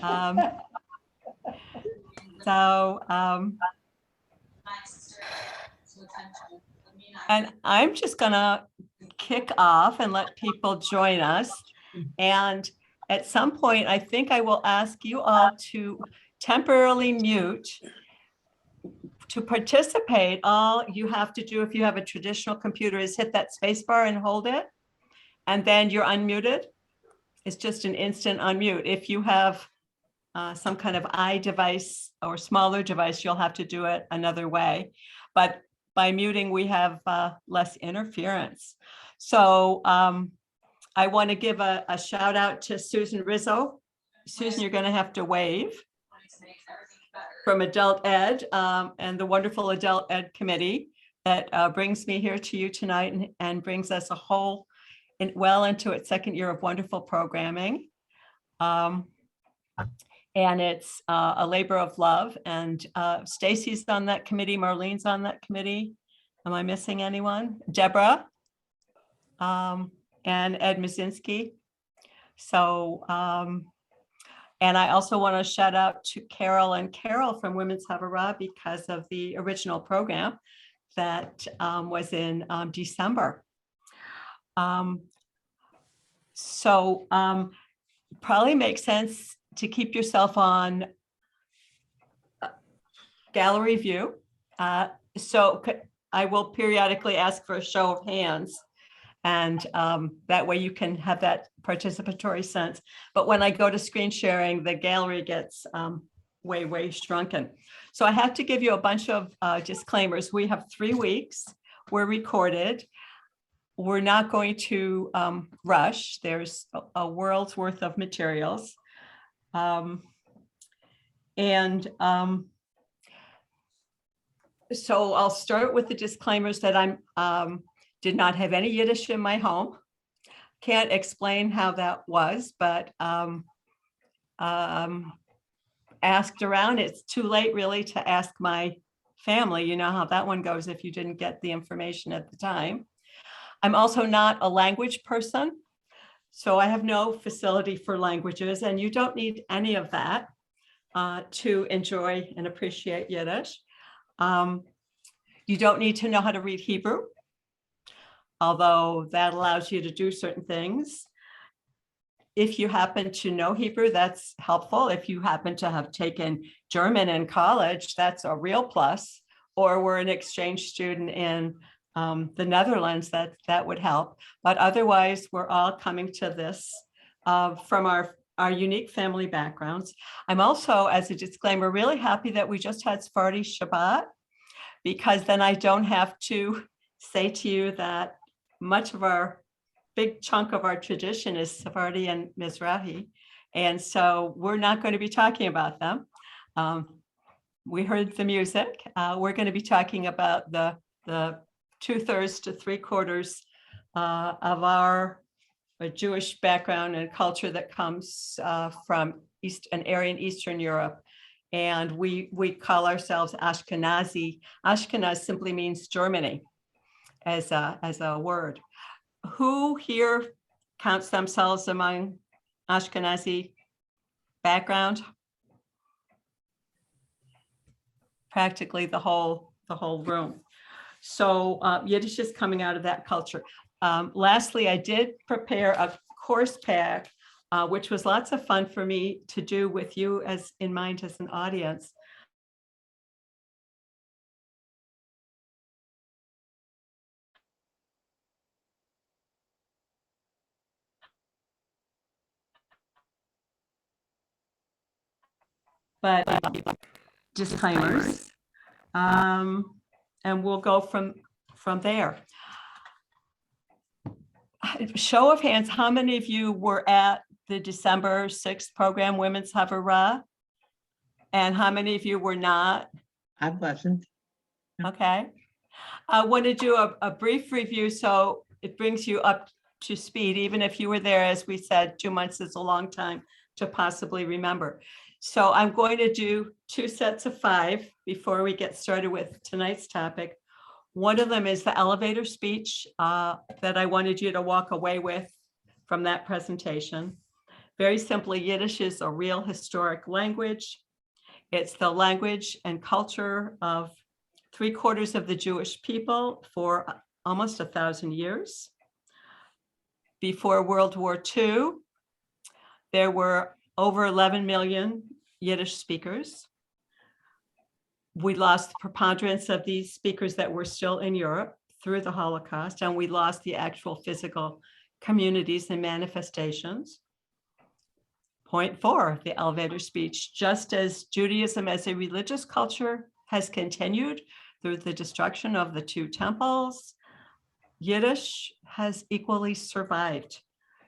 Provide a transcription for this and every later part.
Um, so, and I'm just gonna kick off and let people join us. And at some point, I think I will ask you all to temporarily mute. To participate, all you have to do if you have a traditional computer is hit that space bar and hold it, and then you're unmuted. It's just an instant unmute. If you have some kind of iDevice or smaller device, you'll have to do it another way. But by muting, we have less interference. So I want to give a shout out to Susan Rizzo. Susan, you're going to have to wave. From AdultED and the wonderful AdultED committee that brings me here to you tonight and brings us a whole well into its second year of wonderful programming. And it's a labor of love. And Stacy's on that committee. Marlene's on that committee. Am I missing anyone? Deborah and Ed Mazinski. So, and I also want to shout out to Carol and Carol from Women's Havurah because of the original program that was in December. So probably makes sense to keep yourself on gallery view. So I will periodically ask for a show of hands. And that way you can have that participatory sense. But when I go to screen sharing, the gallery gets way shrunken. So I have to give you a bunch of disclaimers. We have 3 weeks. We're recorded. We're not going to rush. There's a world's worth of materials. So I'll start with the disclaimers that I'm did not have any Yiddish in my home. Can't explain how that was, but asked around. It's too late really to ask my family. You know how that one goes if you didn't get the information at the time. I'm also not a language person, so I have no facility for languages, and you don't need any of that to enjoy and appreciate Yiddish. You don't need to know how to read Hebrew, although that allows you to do certain things. If you happen to know Hebrew, that's helpful. If you happen to have taken German in college, that's a real plus. Or we're an exchange student in the Netherlands, that would help. But otherwise, we're all coming to this from our unique family backgrounds. I'm also, as a disclaimer, really happy that we just had Sephardi Shabbat, because then I don't have to say to you that much of our big chunk of our tradition is Sephardi and Mizrahi. And so we're not going to be talking about them. We heard the music. We're going to be talking about the 2/3 to 3/4 of our Jewish background and culture that comes from an area in Eastern Europe. And we call ourselves Ashkenazi. Ashkenaz simply means Germany as a word. Who here counts themselves among Ashkenazi background? Practically the whole room. So Yiddish is coming out of that culture. Lastly, I did prepare a course pack, which was lots of fun for me to do with you as in mind as an audience. But disclaimers, and we'll go from there. Show of hands, how many of you were at the December 6th program, Women's Havurah? And how many of you were not? I wasn't. Okay. I want to do a brief review so it brings you up to speed, even if you were there, as we said, 2 months is a long time to possibly remember. So I'm going to do 2 sets of 5 before we get started with tonight's topic. One of them is the elevator speech that I wanted you to walk away with from that presentation. Very simply, Yiddish is a real historic language. It's the language and culture of 3/4 of the Jewish people for almost 1,000 years. Before World War II, there were over 11 million Yiddish speakers. We lost the preponderance of these speakers that were still in Europe through the Holocaust, and we lost the actual physical communities and manifestations. Point 4, the elevator speech. Just as Judaism as a religious culture has continued through the destruction of the 2 temples, Yiddish has equally survived.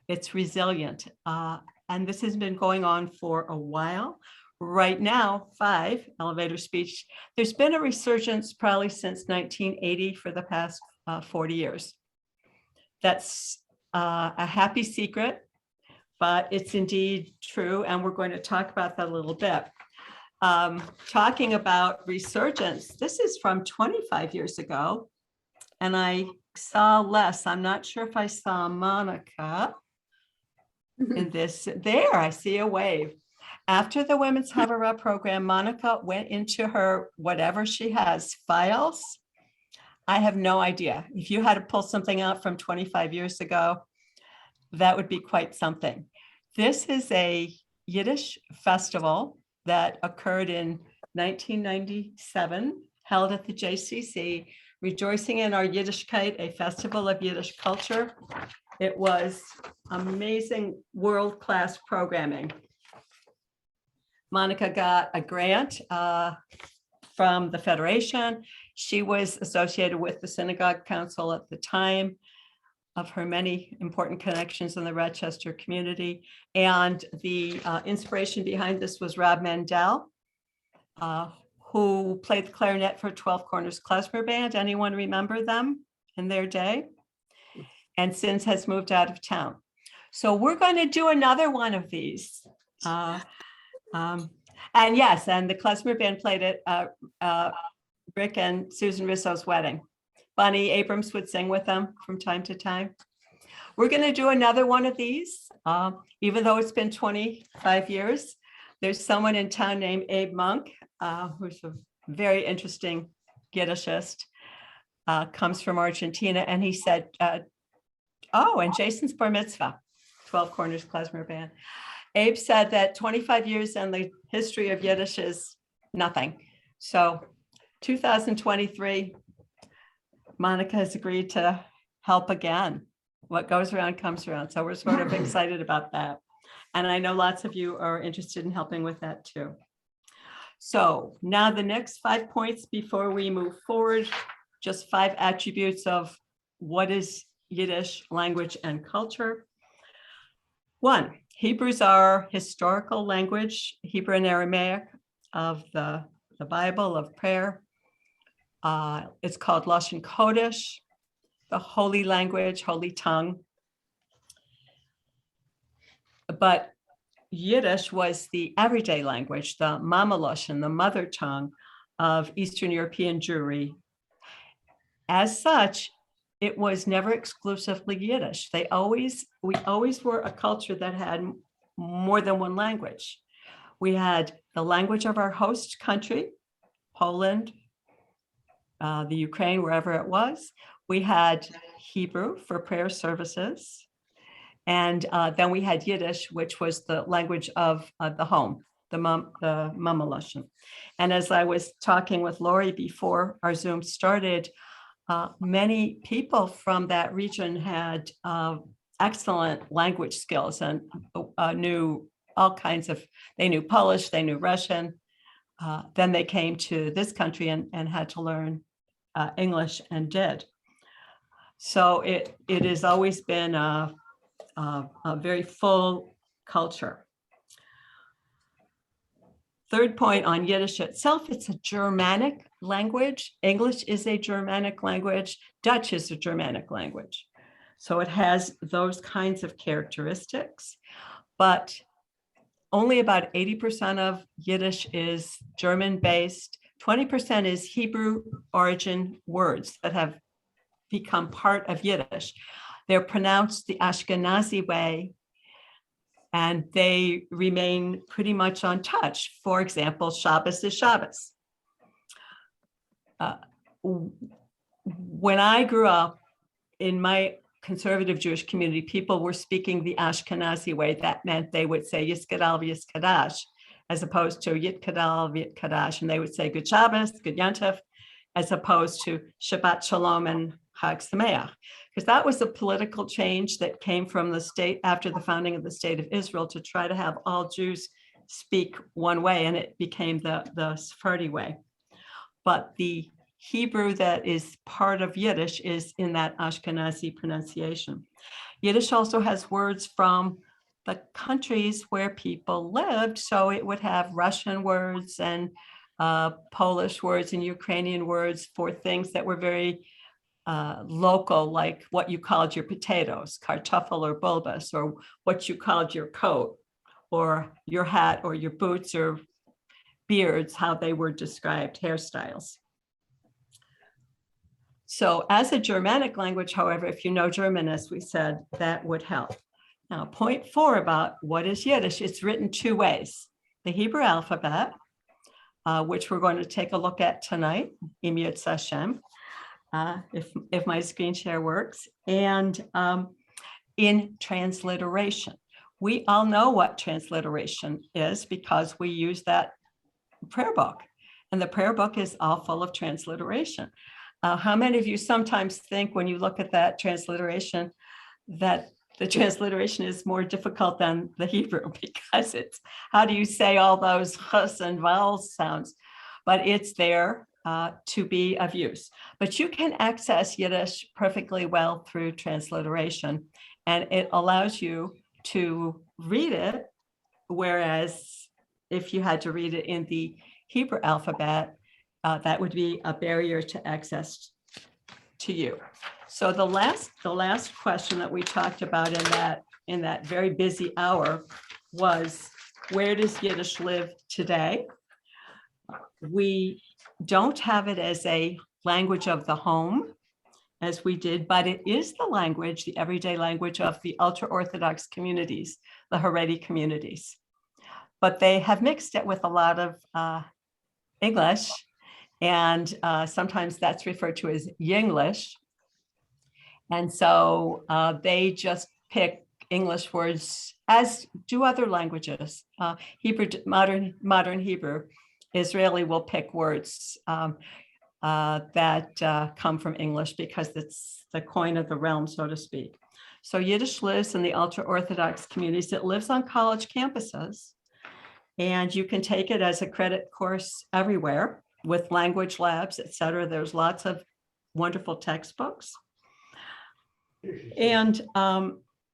It's resilient. And this has been going on for a while. Right now, 5, elevator speech. There's been a resurgence probably since 1980 for the past 40 years. That's a happy secret, but it's indeed true. And we're going to talk about that a little bit. Talking about resurgence, this is from 25 years ago. And I saw Les. I'm not sure if I saw Monica in this. There, I see a wave. After the Women's Havara program, Monica went into her, whatever she has, files. I have no idea. If you had to pull something out from 25 years ago, that would be quite something. This is a Yiddish festival that occurred in 1997, held at the JCC, Rejoicing in Our Yiddishkeit, a festival of Yiddish culture. It was amazing, world-class programming. Monica got a grant from the Federation. She was associated with the Synagogue Council at the time of her many important connections in the Rochester community. And the inspiration behind this was Rob Mandel, who played the clarinet for 12 Corners Klezmer Band. Anyone remember them in their day? And since has moved out of town. So we're going to do another one of these. And yes, and the Klezmer Band played at Rick and Susan Risso's wedding. Bonnie Abrams would sing with them from time to time. We're going to do another one of these, even though it's been 25 years. There's someone in town named Abe Monk, who's a very interesting Yiddishist, comes from Argentina, and he said, oh, and Jason's bar mitzvah, 12 Corners Klezmer Band. Abe said that 25 years in the history of Yiddish is nothing. So 2023, Monica has agreed to help again. What goes around comes around. So we're sort of excited about that. And I know lots of you are interested in helping with that too. So now the next 5 points before we move forward, just 5 attributes of what is Yiddish language and culture. 1, Hebrews are historical language, Hebrew and Aramaic of the Bible, of prayer. It's called Lashon Kodesh, the holy language, holy tongue. But Yiddish was the everyday language, the mama lashon, the mother tongue of Eastern European Jewry. As such, it was never exclusively Yiddish. We always were a culture that had more than one language. We had the language of our host country, Poland, the Ukraine, wherever it was. We had Hebrew for prayer services. And then we had Yiddish, which was the language of the home, the mama lashon. And as I was talking with Lori before our Zoom started, many people from that region had excellent language skills and knew all kinds of, they knew Polish, they knew Russian. Then they came to this country and had to learn English and did. So it has always been a very full culture. Third point on Yiddish itself, it's a Germanic language. English is a Germanic language. Dutch is a Germanic language. So it has those kinds of characteristics, but only about 80% of Yiddish is German-based. 20% is Hebrew origin words that have become part of Yiddish. They're pronounced the Ashkenazi way, and they remain pretty much untouched. For example, Shabbos is Shabbos. When I grew up in my conservative Jewish community, people were speaking the Ashkenazi way. That meant they would say Yiskadal v'Yiskadash, as opposed to Yitkadal v'Yitkadash, and they would say Good Shabbos, Good Yontif, as opposed to Shabbat Shalom and Chag Sameach, because that was a political change that came from the state after the founding of the state of Israel to try to have all Jews speak one way, and it became the Sephardi way. But the Hebrew that is part of Yiddish is in that Ashkenazi pronunciation. Yiddish also has words from the countries where people lived, so it would have Russian words and Polish words and Ukrainian words for things that were very local, like what you called your potatoes, kartoffel or bulbas, or what you called your coat or your hat or your boots or beards, how they were described, hairstyles. So as a Germanic language, however, if you know German, as we said, that would help. Now, point 4 about what is Yiddish, it's written 2 ways. The Hebrew alphabet, which we're going to take a look at tonight, Im Yitz Hashem, if my screen share works, and in transliteration. We all know what transliteration is because we use that prayer book, and the prayer book is all full of transliteration. How many of you sometimes think when you look at that transliteration that the transliteration is more difficult than the Hebrew, because it's, how do you say all those chus and vowel sounds? But it's there to be of use. But you can access Yiddish perfectly well through transliteration, and it allows you to read it, whereas if you had to read it in the Hebrew alphabet, that would be a barrier to access to you. So the last question that we talked about in that very busy hour was, where does Yiddish live today? We don't have it as a language of the home, as we did, but it is the language, the everyday language of the ultra-Orthodox communities, the Haredi communities. But they have mixed it with a lot of English, and sometimes that's referred to as Yinglish. And so they just pick English words, as do other languages. Hebrew, modern Hebrew, Israeli will pick words that come from English because it's the coin of the realm, so to speak. So Yiddish lives in the ultra-Orthodox communities. It lives on college campuses, and you can take it as a credit course everywhere with language labs, et cetera. There's lots of wonderful textbooks. And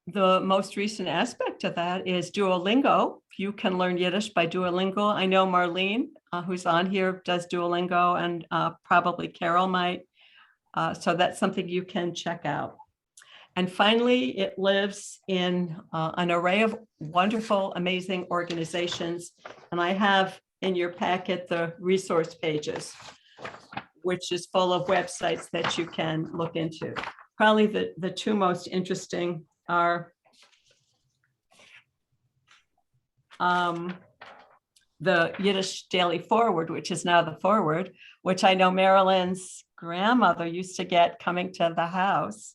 the most recent aspect of that is Duolingo. You can learn Yiddish by Duolingo. I know Marlene, who's on here, does Duolingo, and probably Carol might. So that's something you can check out. And finally, it lives in an array of wonderful, amazing organizations. And I have in your packet the resource pages, which is full of websites that you can look into. Probably the 2 most interesting are the Yiddish Daily Forward, which is now the Forward, which I know Marilyn's grandmother used to get coming to the house.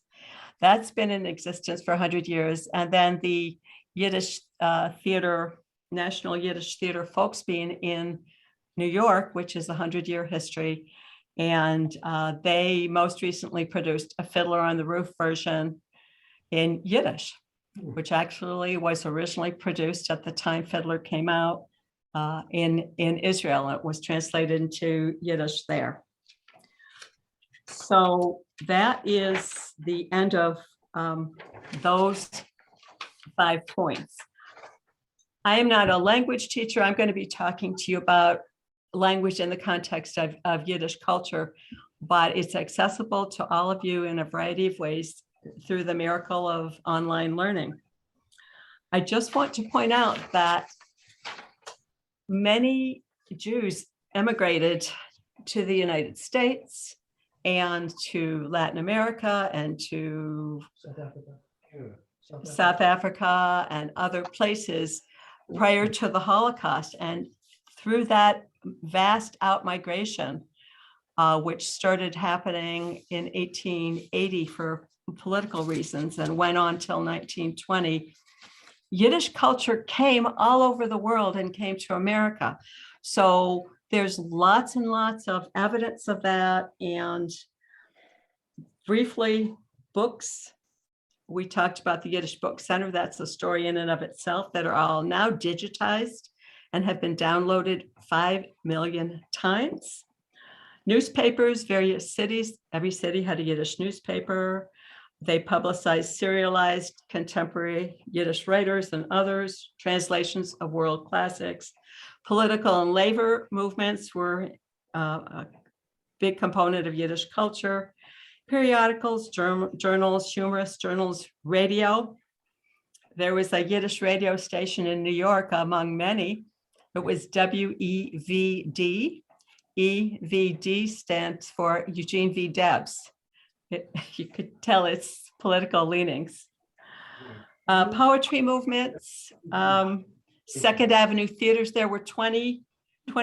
That's been in existence for 100 years. And then the Yiddish Theater, National Yiddish Theater Folksbiene in New York, which is a 100-year history. And they most recently produced a Fiddler on the Roof version in Yiddish, which actually was originally produced at the time Fiddler came out in Israel. It was translated into Yiddish there. So that is the end of those 5 points. I am not a language teacher. I'm going to be talking to you about language in the context of Yiddish culture, but it's accessible to all of you in a variety of ways through the miracle of online learning. I just want to point out that many Jews emigrated to the United States and to Latin America and to South Africa and other places prior to the Holocaust. And through that vast outmigration, which started happening in 1880 for political reasons and went on till 1920, Yiddish culture came all over the world and came to America. So there's lots and lots of evidence of that. And briefly, books. We talked about the Yiddish Book Center. That's a story in and of itself that are all now digitized and have been downloaded 5 million times. Newspapers, various cities, every city had a Yiddish newspaper. They publicized serialized contemporary Yiddish writers and others, translations of world classics. Political and labor movements were a big component of Yiddish culture. Periodicals, journals, humorous journals, radio. There was a Yiddish radio station in New York, among many. It was WEVD. EVD stands for Eugene V. Debs. You could tell its political leanings. Poetry movements, Second Avenue theaters. There were 20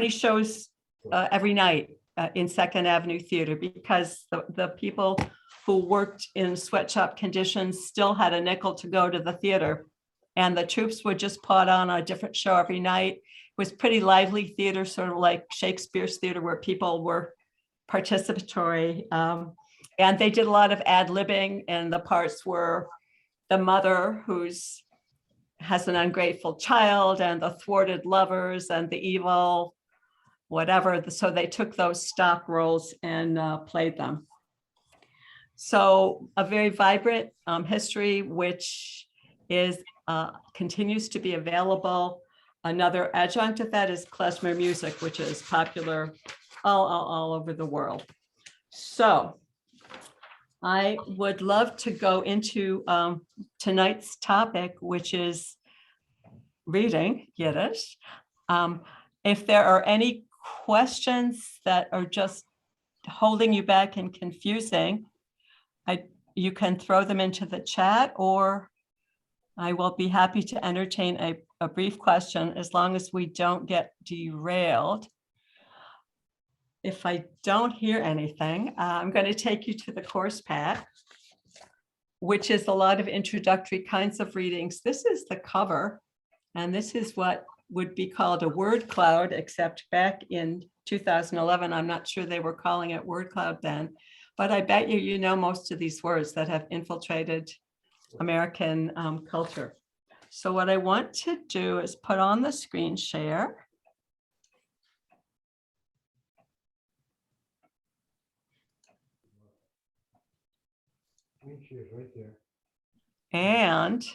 shows every night in Second Avenue Theater, because the people who worked in sweatshop conditions still had a nickel to go to the theater. And the troops would just put on a different show every night. It was pretty lively theater, sort of like Shakespeare's theater, where people were participatory. And they did a lot of ad-libbing, and the parts were the mother who's has an ungrateful child, and the thwarted lovers, and the evil whatever. So they took those stock roles and played them. So a very vibrant history, which is continues to be available. Another adjunct of that is klezmer music, which is popular all over the world. So I would love to go into tonight's topic, which is reading Yiddish. If there are any questions that are just holding you back and confusing, you can throw them into the chat, or I will be happy to entertain a brief question, as long as we don't get derailed. If I don't hear anything, I'm going to take you to the course pack, which is a lot of introductory kinds of readings. This is the cover, and this is what would be called a word cloud, except back in 2011, I'm not sure they were calling it word cloud then, but I bet you know most of these words that have infiltrated American culture. So what I want to do is put on the screen share. Right there. And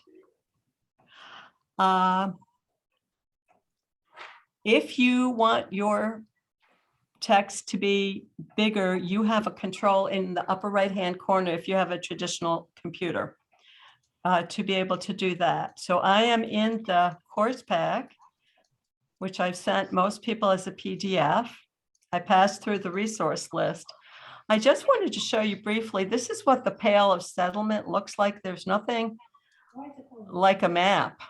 if you want your text to be bigger, you have a control in the upper right-hand corner if you have a traditional computer to be able to do that. So I am in the course pack, which I've sent most people as a PDF. I passed through the resource list. I just wanted to show you briefly, this is what the Pale of Settlement looks like. There's nothing like a map.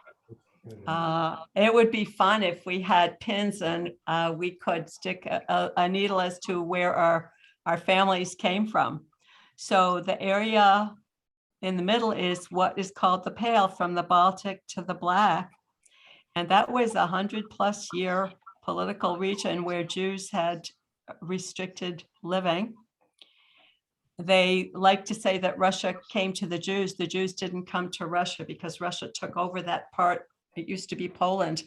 It would be fun if we had pins and we could stick a needle as to where our families came from. So the area in the middle is what is called the Pale, from the Baltic to the Black. And that was 100+ year political region where Jews had restricted living. They like to say that Russia came to the Jews. The Jews didn't come to Russia, because Russia took over that part. It used to be Poland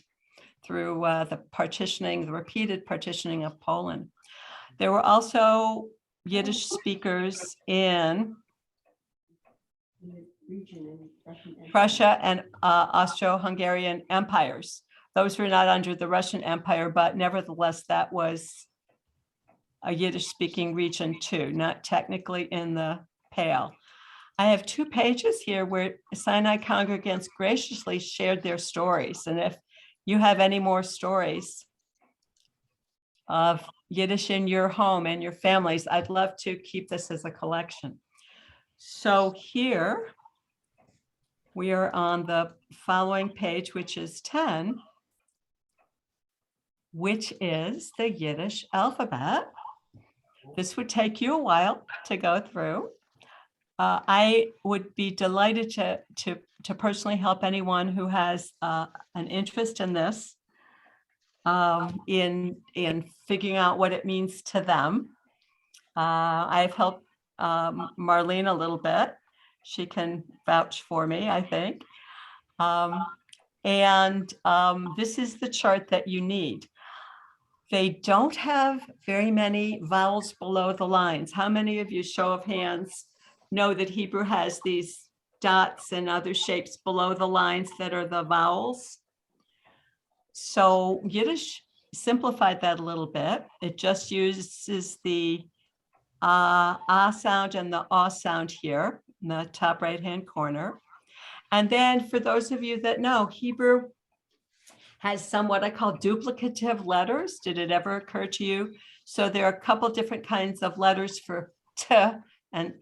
through the partitioning, the repeated partitioning of Poland. There were also Yiddish speakers in Prussia and Austro-Hungarian empires. Those were not under the Russian Empire, but nevertheless, that was a Yiddish-speaking region too, not technically in the Pale. I have 2 pages here where Sinai congregants graciously shared their stories. And if you have any more stories of Yiddish in your home and your families, I'd love to keep this as a collection. So here We are on the following page, which is 10, which is the Yiddish alphabet. This would take you a while to go through. I would be delighted to personally help anyone who has an interest in this, in figuring out what it means to them. I've helped Marlene a little bit. She can vouch for me, I think. This is the chart that you need. They don't have very many vowels below the lines. How many of you, show of hands, know that Hebrew has these dots and other shapes below the lines that are the vowels? So Yiddish simplified that a little bit. It just uses the ah sound and the aw sound here in the top right-hand corner. And then for those of you that know, Hebrew has some what I call duplicative letters. Did it ever occur to you? So there are a couple different kinds of letters for t and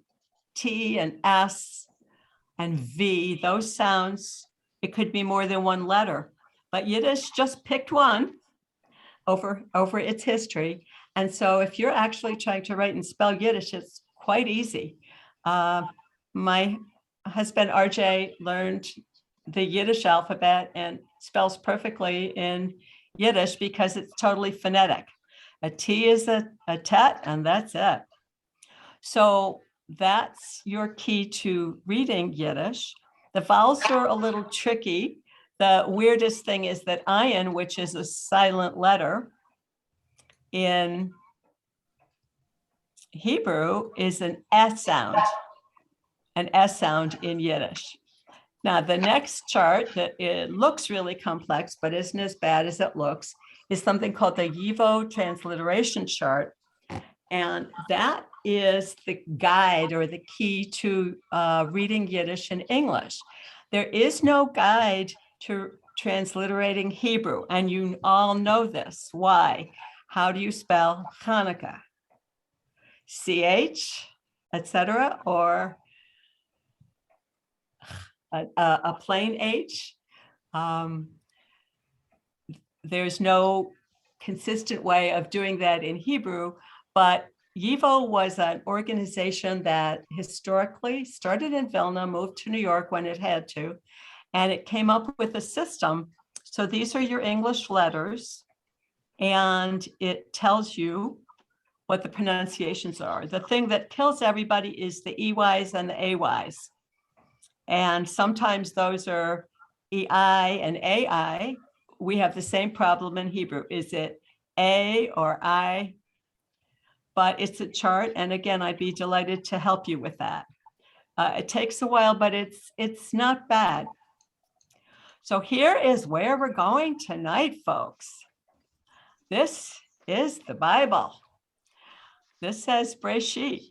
t and s and v. Those sounds, it could be more than one letter, but Yiddish just picked one over its history. And so if you're actually trying to write and spell Yiddish, it's quite easy. My husband, RJ, learned the Yiddish alphabet and spells perfectly in Yiddish because it's totally phonetic. A T is a tet, and that's it. So that's your key to reading Yiddish. The vowels are a little tricky. The weirdest thing is that ayin, which is a silent letter in Hebrew, is an S sound in Yiddish. Now, the next chart that it looks really complex, but isn't as bad as it looks, is something called the YIVO transliteration chart. And that is the guide or the key to reading Yiddish and English. There is no guide to transliterating Hebrew, and you all know this. Why? How do you spell Hanukkah? CH, etc., or a plain H? There's no consistent way of doing that in Hebrew, but YIVO was an organization that historically started in Vilna, moved to New York when it had to, and it came up with a system. So these are your English letters, and it tells you what the pronunciations are. The thing that kills everybody is the EYs and the AYs. And sometimes those are EI and AI. We have the same problem in Hebrew. Is it A or I? But it's a chart. And again, I'd be delighted to help you with that. It takes a while, but it's not bad. So here is where we're going tonight, folks. This is the Bible. This says Breshit.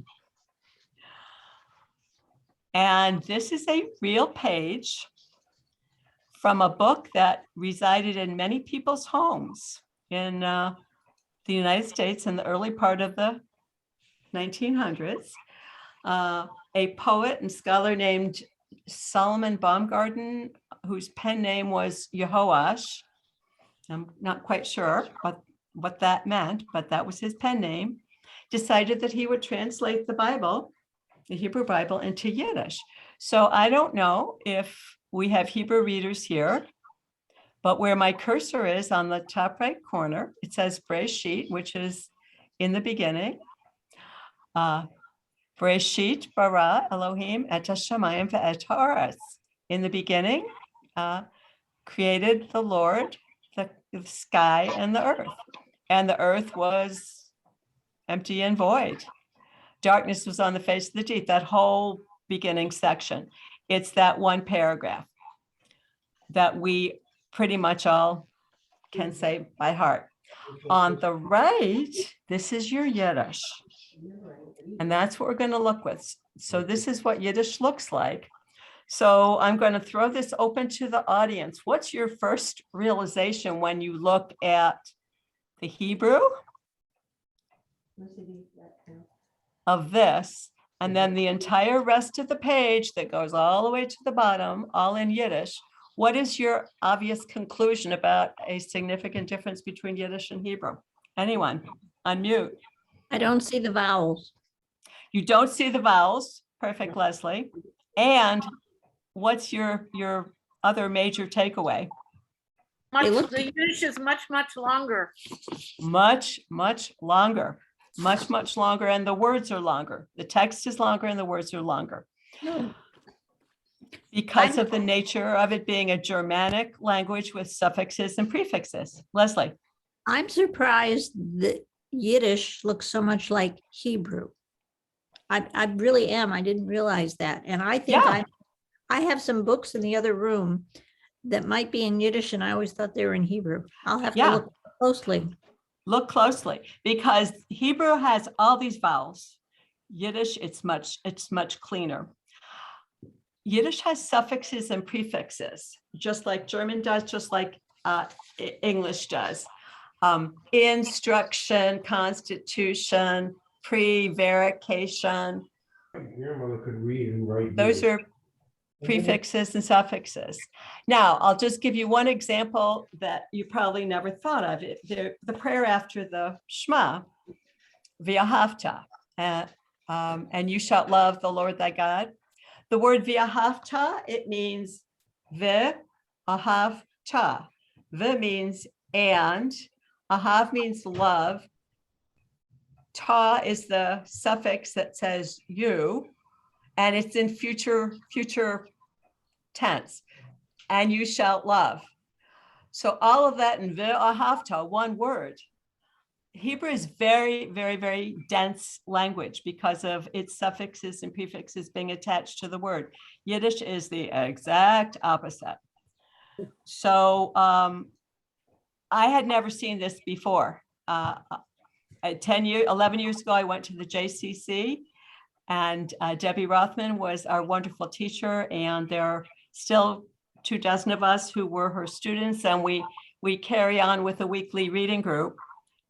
And this is a real page from a book that resided in many people's homes in the United States in the early part of the 1900s. A poet and scholar named Solomon Baumgarten, whose pen name was Yehoash. I'm not quite sure what that meant, but that was his pen name, decided that he would translate the Bible, the Hebrew Bible, into Yiddish. So I don't know if we have Hebrew readers here, but where my cursor is on the top right corner, it says Breshit, which is in the beginning. Breshit bara Elohim et hashamayim ve'et haaretz. In the beginning, created the Lord the sky and the earth. And the earth was empty and void. Darkness was on the face of the deep, that whole beginning section. It's that one paragraph that we pretty much all can say by heart. On the right, this is your Yiddish. And that's what we're going to look with. So this is what Yiddish looks like. So I'm going to throw this open to the audience. What's your first realization when you look at the Hebrew of this And then the entire rest of the page that goes all the way to the bottom, all in Yiddish. What is your obvious conclusion about a significant difference between Yiddish and Hebrew? Anyone? Unmute. I don't see the vowels. You don't see the vowels. Perfect, Leslie. And what's your other major takeaway? The Yiddish is much longer. Much longer. Much longer, and the words are longer. The text is longer and the words are longer. Because of the nature of it being a Germanic language with suffixes and prefixes. Leslie. I'm surprised that Yiddish looks so much like Hebrew. I really am. I didn't realize that. And I think I have some books in the other room that might be in Yiddish, and I always thought they were in Hebrew. I'll have to look closely. Look closely, because Hebrew has all these vowels. Yiddish, it's much cleaner. Yiddish has suffixes and prefixes, just like German does, just like English does. Instruction, constitution, prevarication. Your mother could read and write. Those are prefixes and suffixes. Now, I'll just give you one example that you probably never thought of. The prayer after the Shema, V'ahavta, and you shalt love the Lord thy God. The word V'ahavta, it means V'ahavta. V means and, ahav means love. Ta is the suffix that says you, and it's in future tense, and you shall love. So all of that in V'ahavta, one word. Hebrew is very dense language because of its suffixes and prefixes being attached to the word. Yiddish is the exact opposite. So I had never seen this before. 11 years ago, I went to the JCC, and Debbie Rothman was our wonderful teacher, and there are still 24 of us who were her students, and we carry on with a weekly reading group,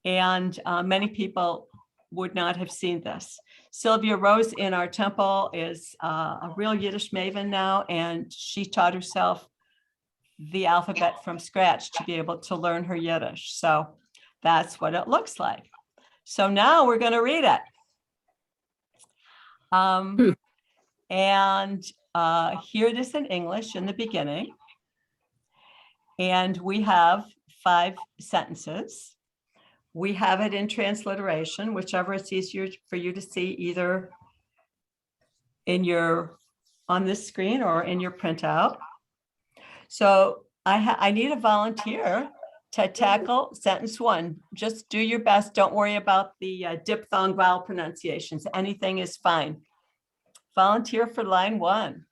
and many people would not have seen this. Sylvia Rose in our temple is a real Yiddish maven now, and she taught herself the alphabet from scratch to be able to learn her Yiddish. So that's what it looks like. So now we're going to read it. And here it is in English in the beginning. And we have 5 sentences. We have it in transliteration, whichever is easier for you to see, either on this screen or in your printout. So I need a volunteer to tackle sentence 1. Just do your best. Don't worry about the diphthong vowel pronunciations. Anything is fine. Volunteer for line 1.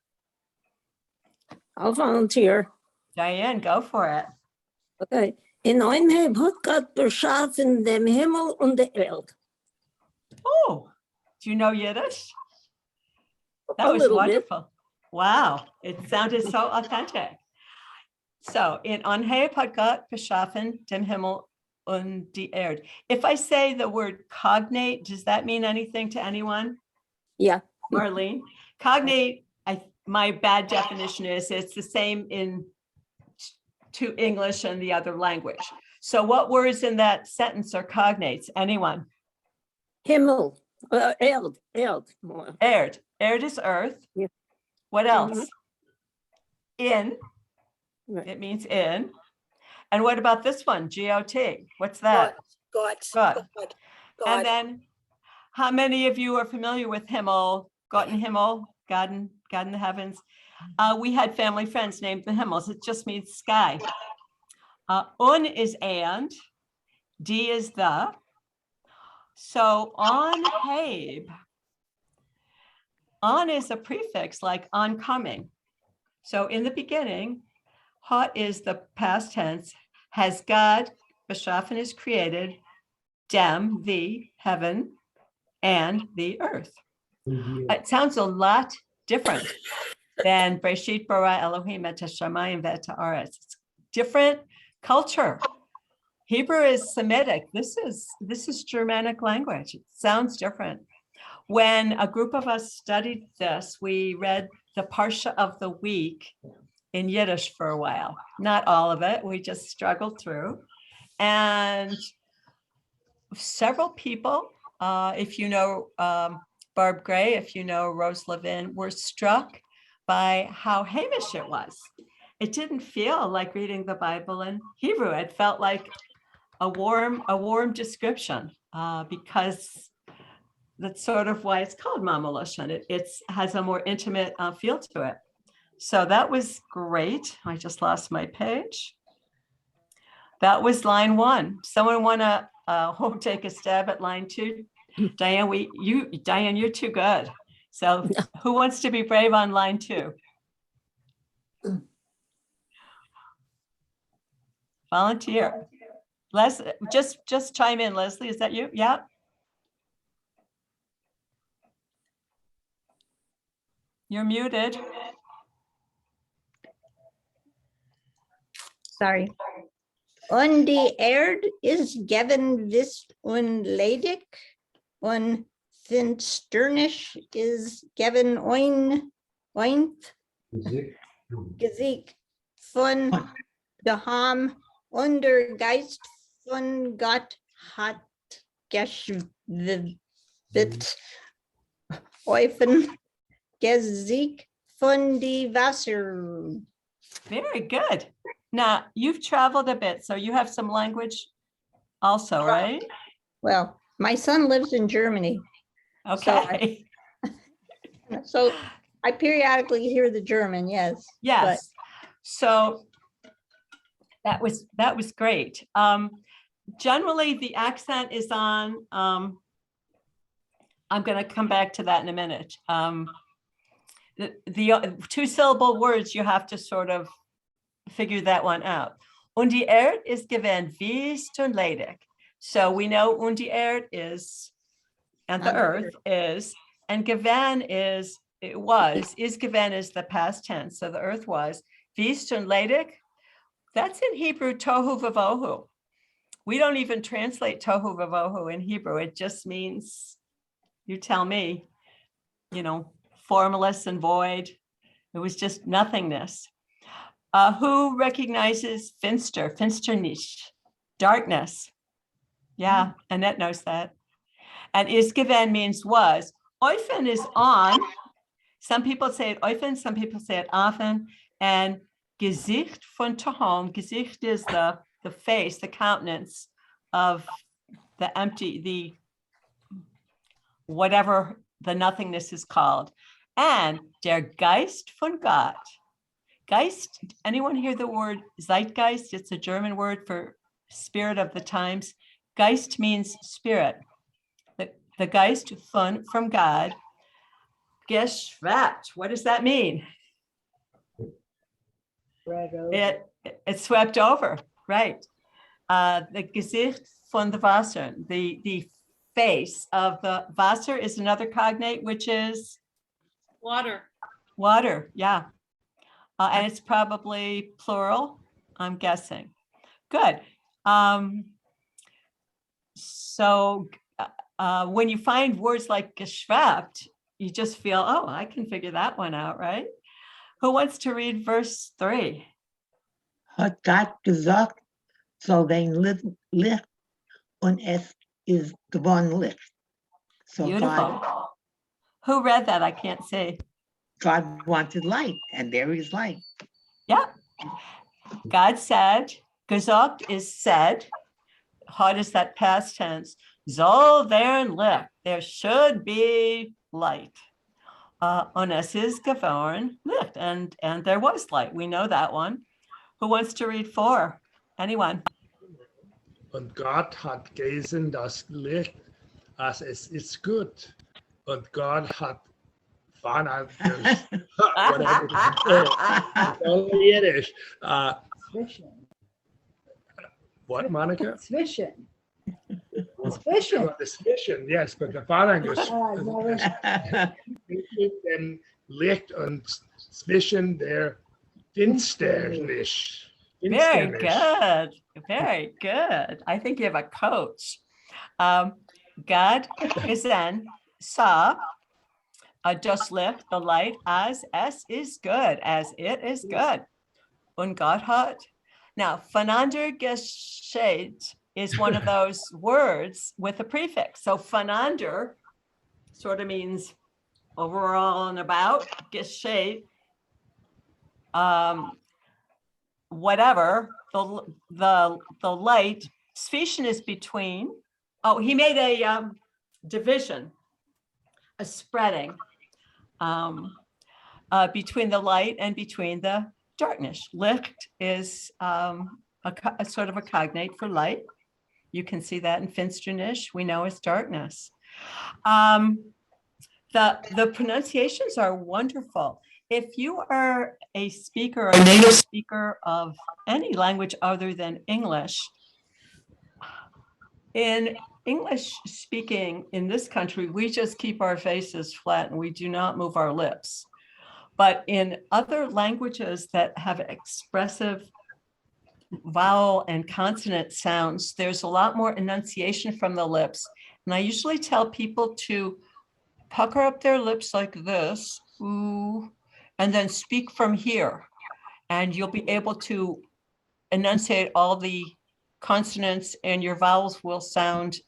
I'll volunteer. Diane, go for it. Okay. In einem hat Gott beschaffen dem Himmel und der Erde. Oh, do you know Yiddish? That A was little bit. wonderful. Wow, it sounded so authentic. So in Anheb hat Gott beschaffen dem Himmel und die Erde. If I say the word cognate, does that mean anything to anyone? Yeah. Marlene? Cognate, my bad definition is it's the same to English and the other language. So what words in that sentence are cognates? Anyone? Himmel. Erde. Erd. Erd is earth. Yeah. What else? In. Right. It means in. And what about this one? G-O-T. What's that? God. And then how many of you are familiar with Himmel, Gott in Himmel, God in the heavens? We had family friends named the Himmels. It just means sky. Un is and, D is the. So on Habe, on is a prefix like oncoming. So in the beginning, hat is the past tense, has God, beschaffen is created, dem, the heaven, and the earth. It sounds a lot different than Breshit bara Elohim et hashamayim ve'et haaretz. It's different culture. Hebrew is Semitic. This is Germanic language. It sounds different. when a group of us studied this, we read the Parsha of the week in Yiddish for a while. Not all of it. We just struggled through. And several people, if you know Barb Gray, if you know Rose Levin, were struck by how Hamish it was. It didn't feel like reading the Bible in Hebrew. It felt like a warm description, because that's sort of why it's called Mama Lashon. It has a more intimate feel to it. So that was great. I just lost my page. That was line 1. Someone want to take a stab at line 2? Diane, Diane, you're too good. So who wants to be brave on line 2? Volunteer. Leslie, just chime in. Leslie, is that you? Yeah. You're muted. Sorry. On the Erd is Gavin Vist unledig, on Finsternish is Gavin Oint Gesicht von Daham under Geist von Gott hat geschwitzt Eufen Gesicht von die Wasser. Very good. Now, you've traveled a bit, so you have some language also, right? Well, my son lives in Germany, Okay. so I periodically hear the German, yes. Yes. So that was great. Generally, the accent is on, I'm going to come back to that in a minute. The 2-syllable words, you have to sort of figure that one out. Und die Erd is given Wüst und ledig. So we know und die Erd is, and the earth is, and given is, it was, is given is the past tense. So the earth was. Wüst und ledig, that's in Hebrew tohu vavohu. We don't even translate tohu vavohu in Hebrew. It just means, you tell me, formless and void. It was just nothingness. Who recognizes finsternish, darkness? Yeah, Annette knows that. And is given means was. Eufen is on. Some people say it eufen, some people say it often. And Gesicht von Tahom, Gesicht is the face, the countenance of the empty, the whatever the nothingness is called. And der Geist von Gott. Geist, anyone hear the word Zeitgeist? It's a German word for spirit of the times. Geist means spirit. The Geist from God. Geschwappt, what does that mean? It swept over, right. The Gesicht von the Wasser, the face of the Wasser is another cognate, which is? Water. Water, yeah. And it's probably plural, I'm guessing. Good. So when you find words like geschwappt, you just feel, oh, I can figure that one out, right? Who wants to read verse 3? Hat Gott gesagt, soll dein Licht und es ist geworden Licht. So Beautiful. Who read that? I can't see. God wanted light, and there is light. Yeah. God said, gesagt is said. How does that past tense? Soll werden Licht. There should be light. Und es ist geworden Licht. And there was light. We know that one. Who wants to read 4? Anyone? Und Gott hat gesehen das Licht, als es ist gut. Und Gott hat Yiddish. What, Monica? Zwischen. Zwischen, yes, but the Father dem Licht und zwischen der Finsternis. Very good. Very good. I think you have a coach. God gesehen, sa, das Licht, the light, as es is good, as it is good. Und Gott hat. Now, voneinander gescheit is one of those words with a prefix. So voneinander sort of means overall and about, gescheit, whatever, the light, zwischen is between. Oh, he made a division, a spreading between the light and between the darkness. Licht is a sort of a cognate for light. You can see that in Finsternis, we know it's darkness. The pronunciations are wonderful. If you are a speaker, a native speaker of any language other than English, in English speaking in this country, we just keep our faces flat and we do not move our lips. But in other languages that have expressive vowel and consonant sounds, there's a lot more enunciation from the lips. And I usually tell people to pucker up their lips like this, ooh, and then speak from here. And you'll be able to enunciate all the consonants and your vowels will sound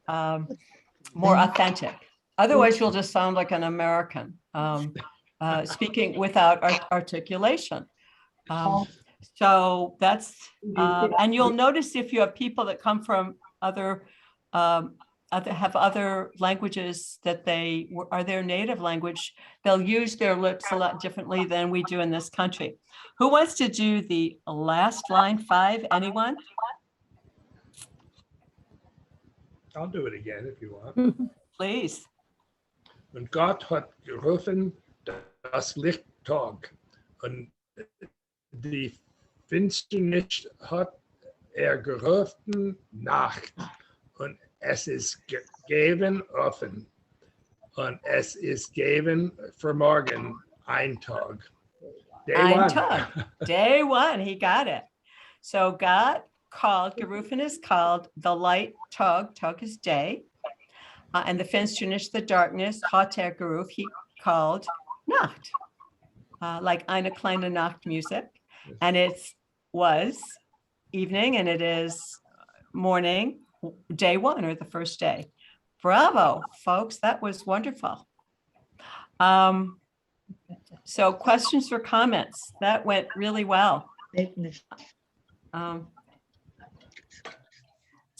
more authentic. Otherwise, you'll just sound like an American speaking without articulation. So that's, and you'll notice if you have people that come from other languages that they are their native language, they'll use their lips a lot differently than we do in this country. Who wants to do the last line 5? Anyone? I'll do it again if you want. Please. Und Gott hat gerufen das Lichttag und die Finsternis hat gerufen Nacht und es ist gegeben offen und es ist gegeben für morgen ein Tag. Ein Tag. Day one, he got it. So God called, gerufen is called, the light, Tag is day, and the Finsternis, the darkness, hat geruf, he called Nacht, like eine kleine Nacht music, and it was evening and it is morning, day one, or the first day. Bravo, folks, that was wonderful. So questions or comments? That went really well.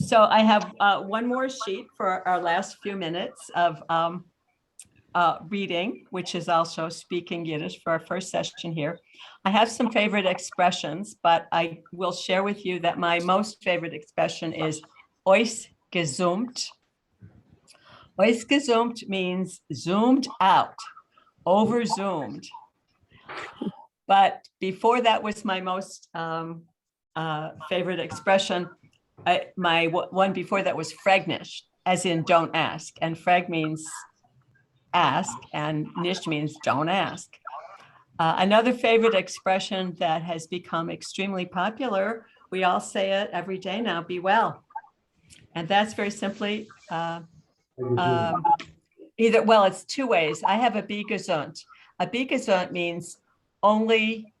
So I have one more sheet for our last few minutes of reading, which is also speaking Yiddish for our first session here. I have some favorite expressions, but I will share with you that my most favorite expression is ausgezoomt. Ausgezoomt means zoomed out, over zoomed. But before that was my most favorite expression. My one before that was fragnish, as in don't ask. And frag means ask, and nish means don't ask. Another favorite expression that has become extremely popular, we all say it every day now, be well. And that's very simply either, well, it's two ways. I have a be gesund. A be gesund means only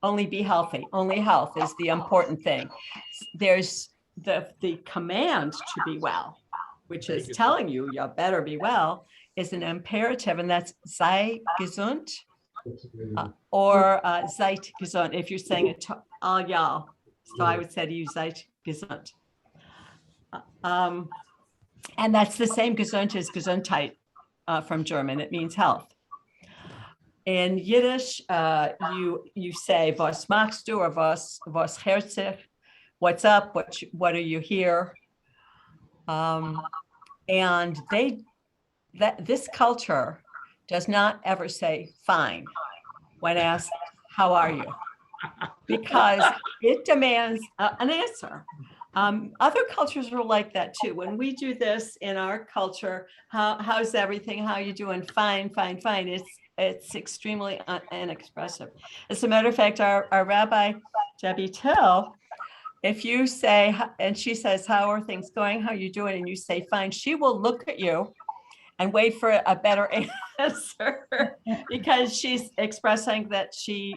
be healthy. Only health is the important thing. There's the command to be well, which is telling you you better be well, is an imperative, and that's sei gesund or seid gesund if you're saying it to all y'all. So I would say to you seid gesund. And that's the same gesund as Gesundheit from German. It means health. In Yiddish, you say was machst du or was herzlich, what's up, what are you here? And this culture does not ever say fine when asked, how are you? Because it demands an answer. Other cultures are like that too. When we do this in our culture, how's everything? How you doing? Fine, fine, fine. It's extremely inexpressive. As a matter of fact, our Rabbi Debbie Till, if you say, and she says, how are things going? How are you doing? And you say, fine, she will look at you and wait for a better answer because she's expressing that she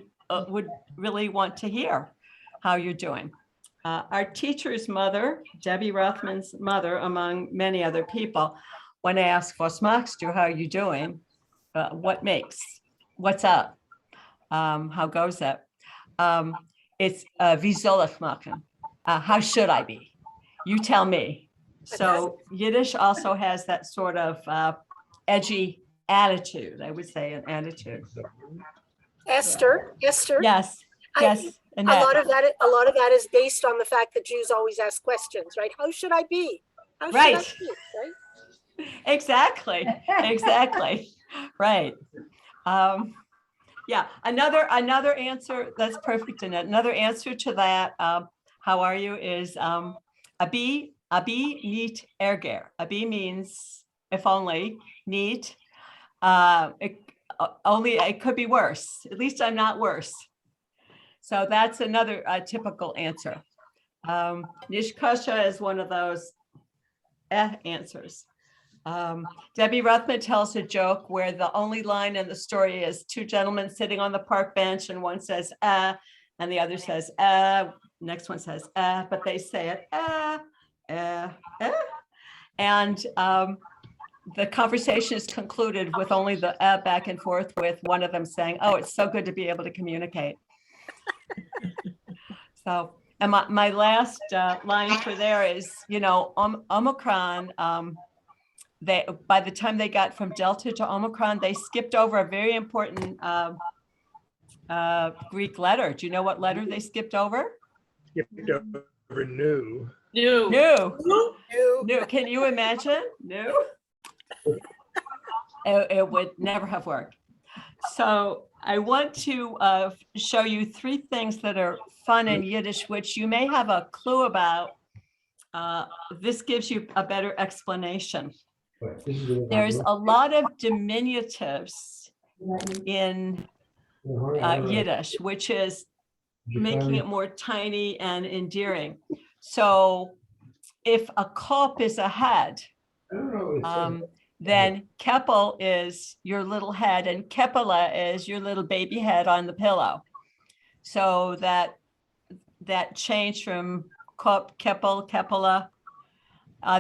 would really want to hear how you're doing. Our teacher's mother, Debbie Rothman's mother, among many other people, when I ask, "Was machst du?" How are you doing? What's up? How goes it? It's wie soll ich machen? How should I be? You tell me. So Yiddish also has that sort of edgy attitude, I would say, an attitude. Esther, Yes, I- yes. a Annette. lot of that is based on the fact that Jews always ask questions, right? How should I be? How should I Right. be, right? Exactly, exactly, right. Yeah, another answer, that's perfect, Annette. Another answer to that, how are you, is abi niet erger. Abi means if only, neat. Only it could be worse. At least I'm not worse. So that's another typical answer. Nishkasha is one of those answers. Debbie Rothman tells a joke where the only line in the story is two gentlemen sitting on the park bench and one says, and the other says, next one says, but they say it, and the conversation is concluded with only the back and forth with one of them saying, "Oh, it's so good to be able to communicate." So, and my last line for there is, Omicron, by the time they got from Delta to Omicron, they skipped over a very important Greek letter. Do you know what letter they skipped over? Skipped over new. New. New. Can you imagine? New. It would never have worked. So I want to show you three things that are fun in Yiddish, which you may have a clue about. This gives you a better explanation. There's a lot of diminutives in Yiddish, which is making it more tiny and endearing. So if a kop is a head, then keppel is your little head and keppela is your little baby head on the pillow. So that change from kop, keppel, keppela.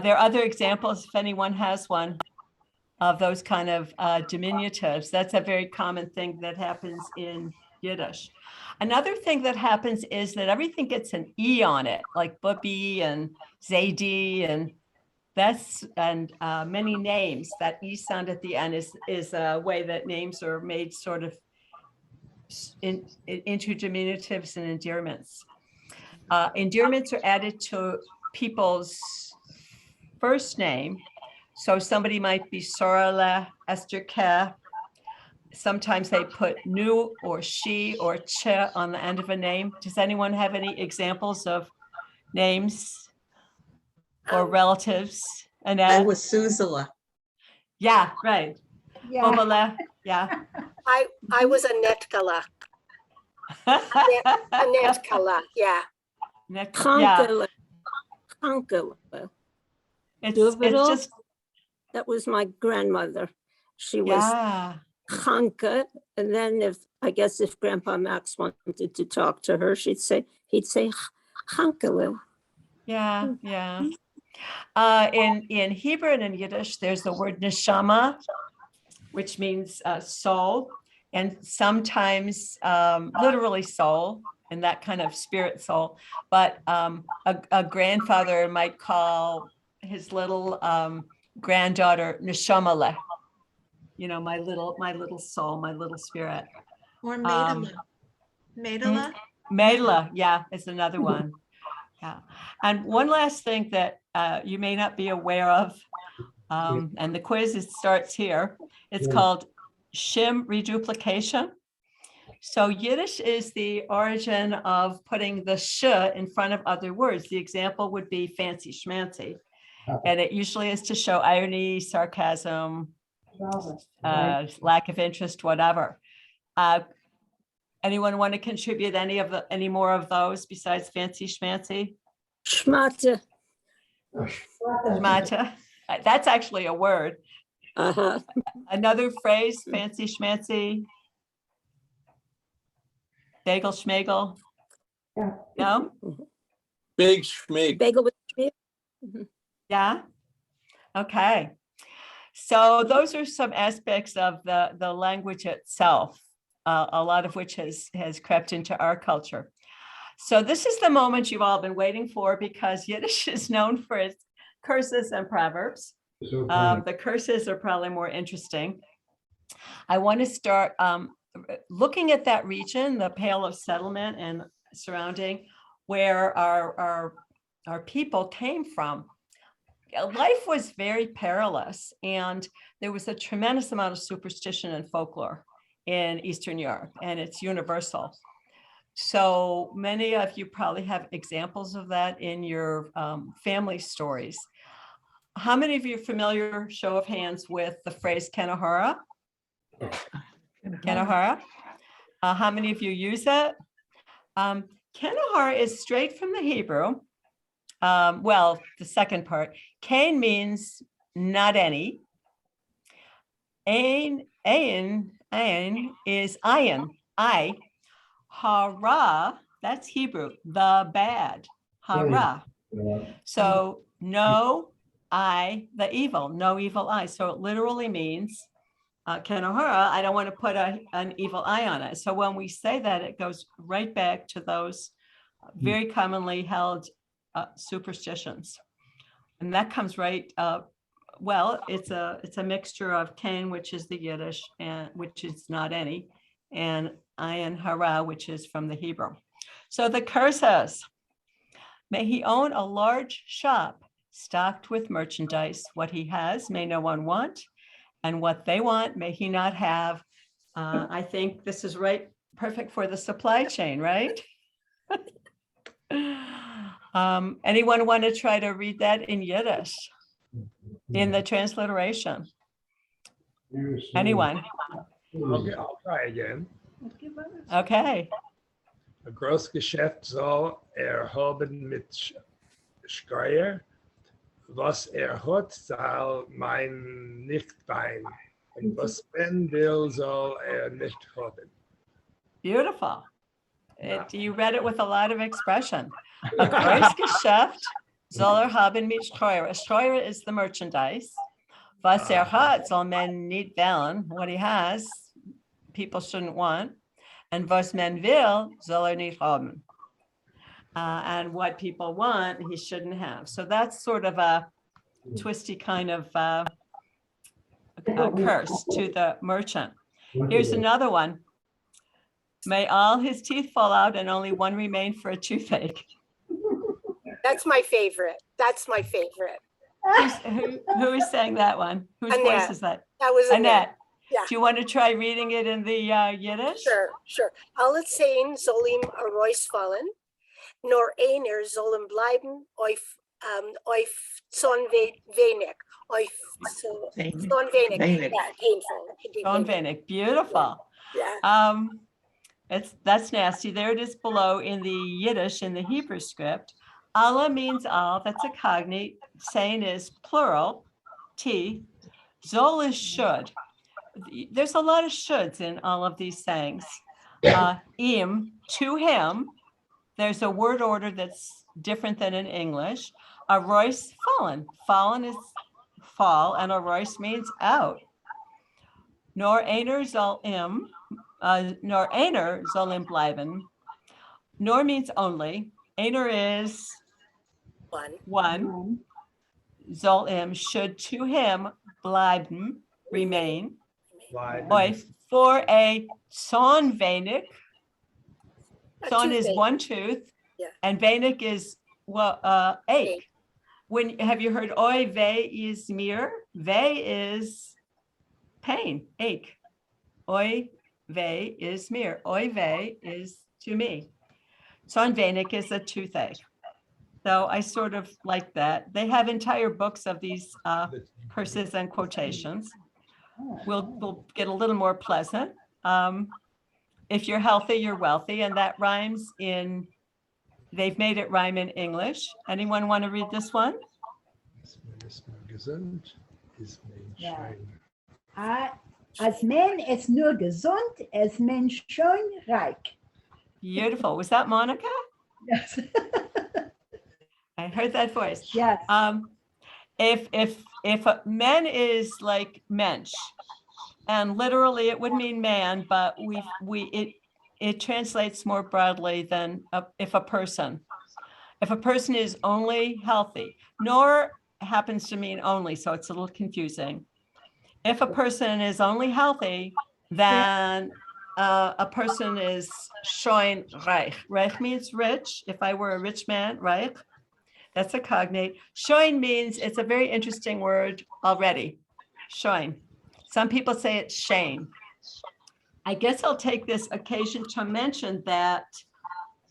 There are other examples, if anyone has one, of those kind of diminutives. That's a very common thing that happens in Yiddish. Another thing that happens is that everything gets an E on it, like Bubbe and Zeyde, and many names. That E sound at the end is a way that names are made sort of into diminutives and endearments. Endearments are added to people's first name. So somebody might be Sorale Esther. Sometimes they put nu or she or che on the end of a name. Does anyone have any examples of names or relatives? Annette? I was Susala. Yeah, right. Yeah. Bobale, yeah. I was a netkala, yeah. Yeah, Chankele. Chankele. it's just, That was my grandmother. She was yeah. Chanka. And then if Grandpa Max wanted to talk to her, he'd say Chankele. Yeah, yeah. In Hebrew and in Yiddish, there's the word neshama, which means soul, and sometimes literally soul, and that kind of spirit soul. But a grandfather might call his little granddaughter neshamale. My little soul, my little spirit. Or Maidala. Maidala? Medela, yeah, is another one. Yeah. And one last thing that you may not be aware of, and the quiz starts here, it's called shim reduplication. So Yiddish is the origin of putting the sh in front of other words. The example would be fancy schmancy. And it usually is to show irony, sarcasm, lack of interest, whatever. Anyone want to contribute any more of those besides fancy schmancy? Schmate. Schmata. That's actually a word. Uh-huh. Another phrase, fancy schmancy. Bagel schmagel. No? Big schmig. Bagel with schmear? Mhm. Yeah. Okay. So those are some aspects of the language itself, a lot of which has crept into our culture. So this is the moment you've all been waiting for, because Yiddish is known for its curses and proverbs. The curses are probably more interesting. I want to start looking at that region, the Pale of Settlement and surrounding, where our people came from. Life was very perilous, and there was a tremendous amount of superstition and folklore in Eastern Europe, and it's universal. So many of you probably have examples of that in your family stories. How many of you are familiar, show of hands, with the phrase Kenahara? Kenahara? How many of you use it? Kenahara is straight from the Hebrew. Well, the second part, Cain means not any. Ain is ayin, I. Hara, that's Hebrew, the bad, hara. So no I, the evil, no evil eye. So it literally means, Kenahara, I don't want to put an evil eye on it. So when we say that, it goes right back to those very commonly held superstitions. And that comes right, well, it's a mixture of Cain, which is the Yiddish, and which is not any, and ayin hara, which is from the Hebrew. So the curses: may he own a large shop stocked with merchandise. What he has may no one want, and what they want may he not have. I think this is right, perfect for the supply chain, right? Anyone want to try to read that in Yiddish, in the transliteration? Anyone? Okay, I'll try again. Okay. Ein Großgeschäft soll haben mit Steuer. Was hat, soll mein nicht sein. Und was man will, soll nicht haben. Beautiful. You read it with a lot of expression. A Großgeschäft soll haben mit Steuer. A Steuer is the merchandise. Was hat, soll man nicht wählen. What he has, people shouldn't want. And was man will, soll nicht haben. And what people want, he shouldn't have. So that's sort of a twisty kind of a curse to the merchant. Here's another one. May all his teeth fall out and only one remain for a toothache. That's my favorite. That's my favorite. Who is saying that one? Whose Annette. voice is that? That was Annette. Yeah. Do you want to try reading it in the Yiddish? Sure. Alle zehn soll ihm a Reus fallen, nur einer soll ihm bleiben auf Zorn wenig. Auf Zorn wenig. Wenig. Yeah, painful. Zorn wenig. Beautiful. Yeah. That's nasty. There it is below in the Yiddish, in the Hebrew script. Allah means all. That's a cognate. Saying is plural. T. Zol is should. There's a lot of shoulds in all of these sayings. Im, to him. There's a word order that's different than in English. A rois, fallen. Fallen is fall, and a rois means out. Nor einer soll im, nor einer soll ihm bleiben. Nor means only. Einer is one. Soll ihm, should to him bleiben, remain. For a son wenig. Son is one tooth, and wenig is ache. When have you heard oi weh is mir? Weh is pain, ache. Oi weh is mir. Oi weh is to me. Son wenig is a toothache. So I sort of like that. They have entire books of these curses and quotations. We'll get a little more pleasant. If you're healthy, you're wealthy, and that rhymes in, they've made it rhyme in English. Anyone want to read this one? Gesund. ist Mensch Ja. ein. Als man ist nur gesund, ist man schon reich. Beautiful. Was that Monica? Yes. I heard that voice. Yes. If a man is like Mensch, and literally it would mean man, but it translates more broadly than if a person. If a person is only healthy, nor happens to mean only, so it's a little confusing. If a person is only healthy, then a person is schon reich. Reich means rich. If I were a rich man, reich, that's a cognate. Schon means, it's a very interesting word already. Schon. Some people say it's shame. I guess I'll take this occasion to mention that,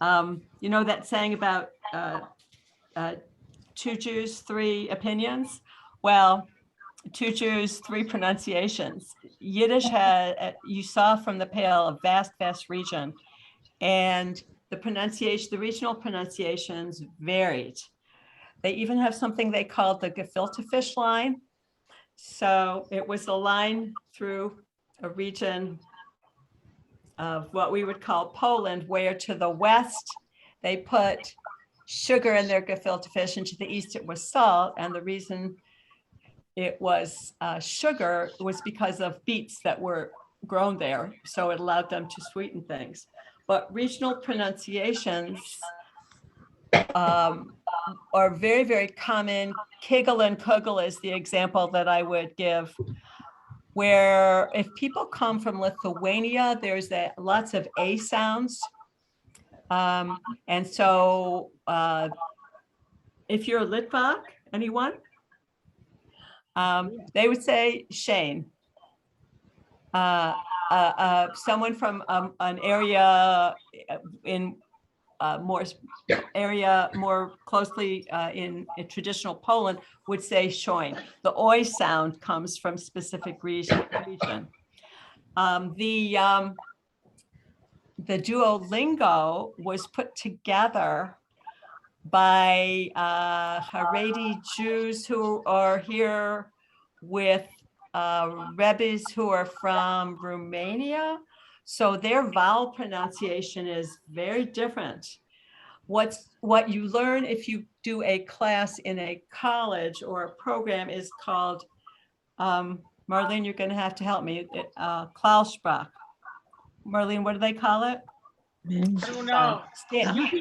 you know, that saying about 2 Jews, 3 opinions. Well, 2 Jews, 3 pronunciations. Yiddish had, you saw from the Pale, a vast, vast region. And the pronunciation, the regional pronunciations varied. They even have something they called the gefilte fish line. So it was a line through a region of what we would call Poland, where to the west, they put sugar in their gefilte fish, and to the east it was salt. And the reason it was sugar was because of beets that were grown there. So it allowed them to sweeten things. But regional pronunciations are very, very common. Kegel and Kugel is the example that I would give, where if people come from Lithuania, there's lots of A sounds. And so if you're a Litvak, anyone? They would say Shane. Someone from an area in more closely in traditional Poland would say Shoin. The oi sound comes from specific region. The Duolingo was put together by Haredi Jews who are here with Rebbes who are from Romania. So their vowel pronunciation is very different. What you learn if you do a class in a college or a program is called, Marlene, you're going to have to help me, Klausprach. Marlene, what do they call it? I don't know.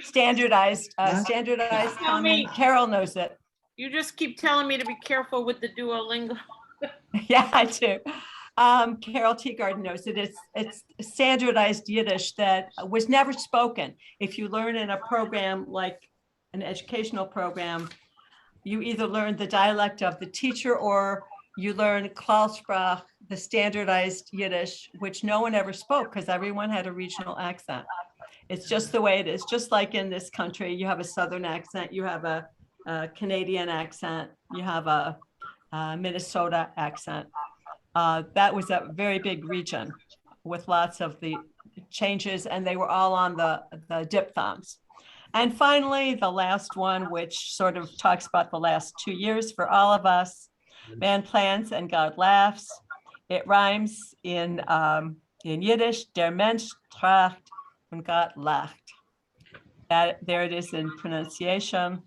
Standardized Tell me. Carol knows it. You just keep telling me to be careful with the Duolingo. Yeah, I do. Carol Teagarden knows it. It's standardized Yiddish that was never spoken. If you learn in a program like an educational program, you either learn the dialect of the teacher or you learn Klausprach, the standardized Yiddish, which no one ever spoke because everyone had a regional accent. It's just the way it is. Just like in this country, you have a Southern accent, you have a Canadian accent, you have a Minnesota accent. That was a very big region with lots of the changes, and they were all on the diphthongs. And finally, the last one, which sort of talks about the last 2 years for all of us, man plans and God laughs. It rhymes in Yiddish, der Mensch tracht und Gott lacht. There it is in pronunciation.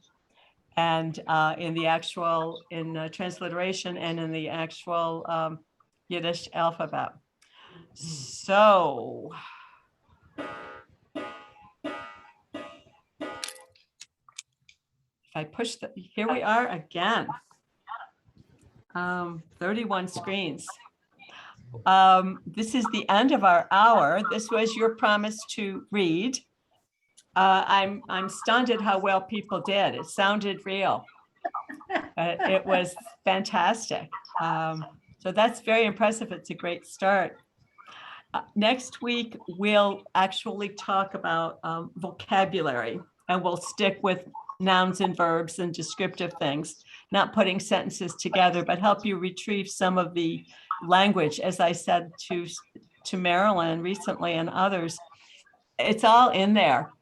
And in the actual, transliteration and in the actual Yiddish alphabet. So, if I push here we are again. 31 screens. This is the end of our hour. This was your promise to read. I'm stunned at how well people did. It sounded real. It was fantastic. So that's very impressive. It's a great start. Next week, we'll actually talk about vocabulary, and we'll stick with nouns and verbs and descriptive things, not putting sentences together, but help you retrieve some of the language. As I said to Marilyn recently and others, it's all in there.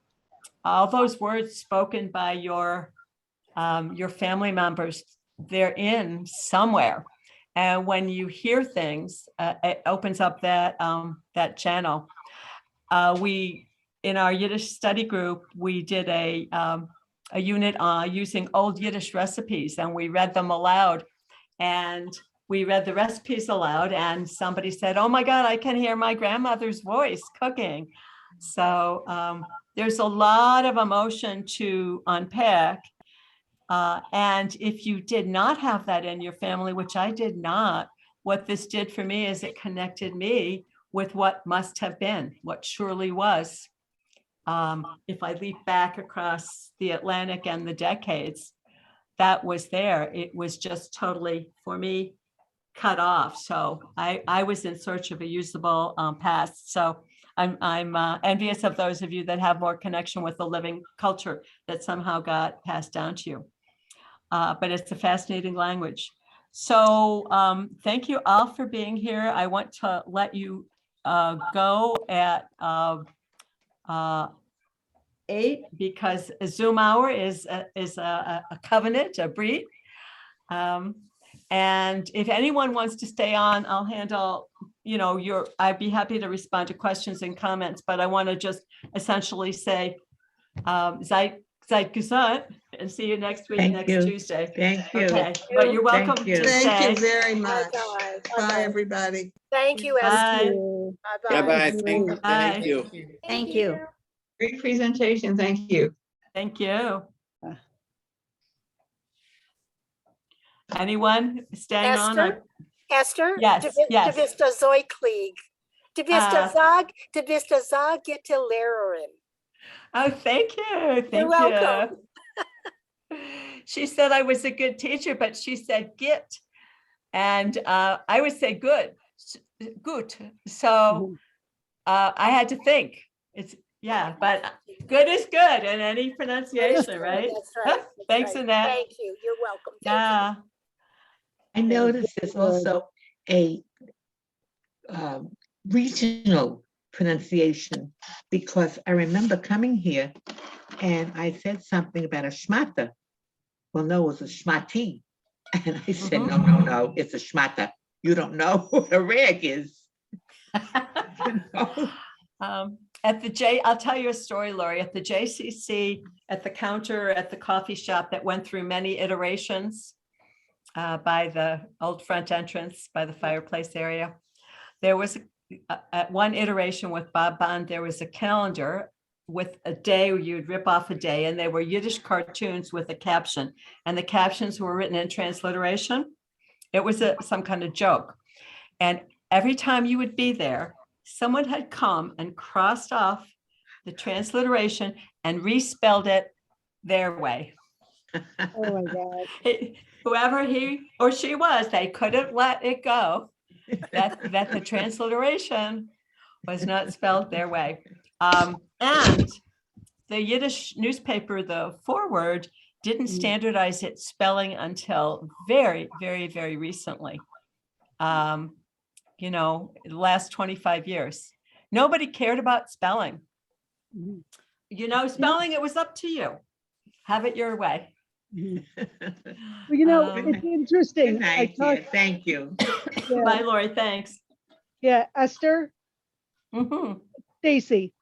All those words spoken by your family members, they're in somewhere. And when you hear things, it opens up that that channel. We, in our Yiddish study group, we did a unit using old Yiddish recipes, and we read them aloud. And we read the recipes aloud, and somebody said, "Oh my God, I can hear my grandmother's voice cooking." So there's a lot of emotion to unpack. And if you did not have that in your family, which I did not, what this did for me is it connected me with what must have been, what surely was. If I leap back across the Atlantic and the decades, that was there. It was just totally, for me, cut off. So I was in search of a usable past. So I'm envious of those of you that have more connection with the living culture that somehow got passed down to you. But it's a fascinating language. So thank you all for being here. I want to let you go at 8 because a Zoom hour is a covenant, a breed. And if anyone wants to stay on, I'll handle, I'd be happy to respond to questions and comments, but I want to just essentially say, seid gesund, and see you next week, Thank next you. Tuesday. Thank you. Okay, but you're welcome Thank you. to Thank you stay. very much. Bye-bye. Bye, Bye-bye. everybody. Thank you, Bye. Esther. Bye Bye-bye. bye. Thank you. Thank you. Great presentation. Thank you. Thank you. Anyone staying on? Esther? Yes, yes. Du bist der Säugling. Du bist der Säugetelerin. Oh, thank you. Thank You're welcome. you. She said I was a good teacher, but she said git. And I would say good. So I had to think. But good is good in any pronunciation, right? That's right. Thanks, right. Annette. Thank you. You're welcome. Yeah. I noticed there's also a regional pronunciation, because I remember coming here and I said something about a schmata. Well, no, it was a schmati. And I said, no, it's a schmata. You don't know what a rag is. At the I'll tell you a story, Lori. At the JCC, at the counter at the coffee shop that went through many iterations by the old front entrance by the fireplace area, there was at one iteration with Bob Bond, there was a calendar with a day where you'd rip off a day, and they were Yiddish cartoons with a caption, and the captions were written in transliteration. It was some kind of joke. And every time you would be there, someone had come and crossed off the transliteration and respelled it their way. Oh my God. Whoever he or she was, they couldn't let it go that the transliteration was not spelled their way. And the Yiddish newspaper, the Forward, didn't standardize its spelling until very, very, very recently. The last 25 years. Nobody cared about spelling. Spelling, it was up to you. Have it your way. Well, it's interesting. Thank you. Bye, Lori. Thanks. Yeah, Esther. Stacy.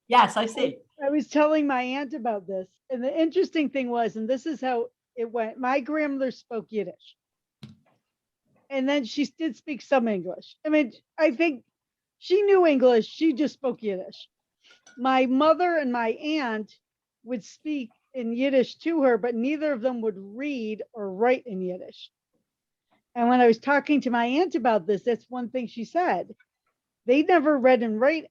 Yes, I see. I was telling my aunt about this, and the interesting thing was, and this is how it went. My grandmother spoke Yiddish, and then she did speak some English. I mean, I think she knew English. She just spoke Yiddish. My mother and my aunt would speak in Yiddish to her, but neither of them would read or write in Yiddish. And when I was talking to my aunt about this, that's one thing she said. They never read and write.